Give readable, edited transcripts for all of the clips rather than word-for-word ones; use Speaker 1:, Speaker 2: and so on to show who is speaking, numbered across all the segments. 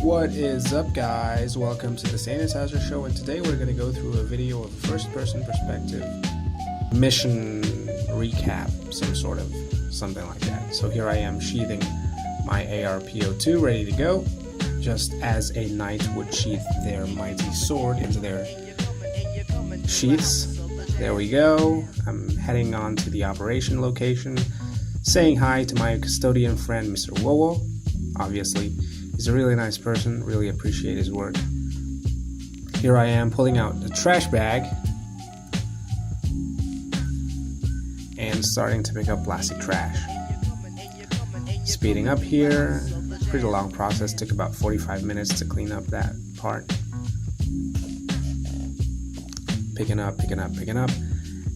Speaker 1: What is up, guys? Welcome to the Sanitizer Show, and today we're going to go through a video of a first-person perspective mission recap, something like that. So here I am sheathing my AR-PO2, ready to go, just as a knight would sheath their mighty sword into their sheaths. There we go. I'm heading on to the operation location, saying hi to my custodian friend, Mr. Wowo. Obviously, he's a really nice person, really appreciate his work. Here I am pulling out the trash bag and starting to pick up plastic trash. Speeding up here, pretty long process, took about 45 minutes to clean up that part. Picking up.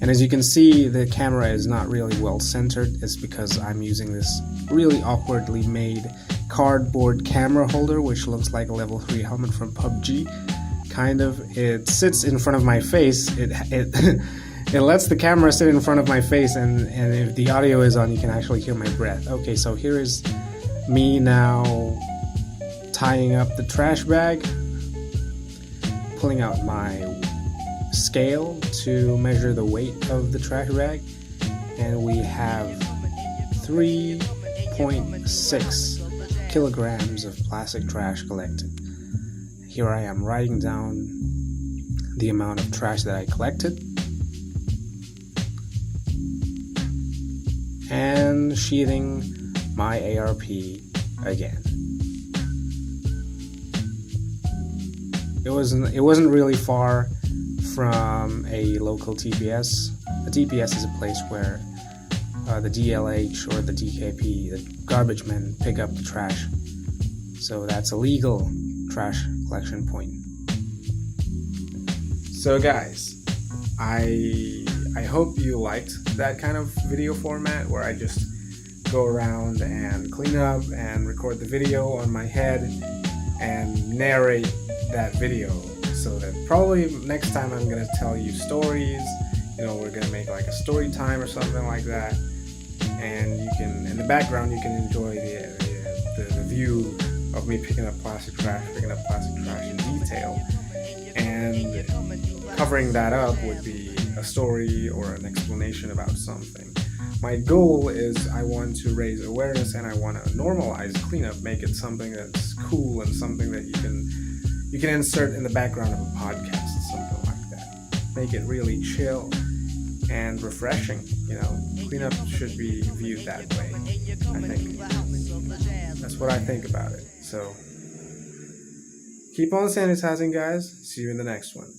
Speaker 1: And as you can see, the camera is not really well centered. It's because I'm using this really awkwardly made cardboard camera holder, which looks like a level 3 helmet from PUBG. Kind of. It sits in front of my face. It lets the camera sit in front of my face, and if the audio is on, you can actually hear my breath. Okay, so here is me now tying up the trash bag, pulling out my scale to measure the weight of the trash bag, and we have 3.6 kilograms of plastic trash collected. Here I am writing down the amount of trash that I collected and sheathing my ARP again. It wasn't really far from a local TPS. A TPS is a place where the DLH or the DKP, the garbage men, pick up the trash. So that's a legal trash collection point. So guys, I hope you liked that kind of video format where I just go around and clean up and record the video on my head and narrate that video. So that probably next time I'm gonna tell you stories, we're gonna make like a story time or something like that, and you can, in the background, you can enjoy the view of me picking up plastic trash in detail, and covering that up would be a story or an explanation about something. My goal is I want to raise awareness and I want to normalize cleanup, make it something that's cool and something that you can insert in the background of a podcast, something like that. Make it really chill and refreshing. Cleanup should be viewed that way, I think. That's what I think about it. So keep on sanitizing, guys. See you in the next one.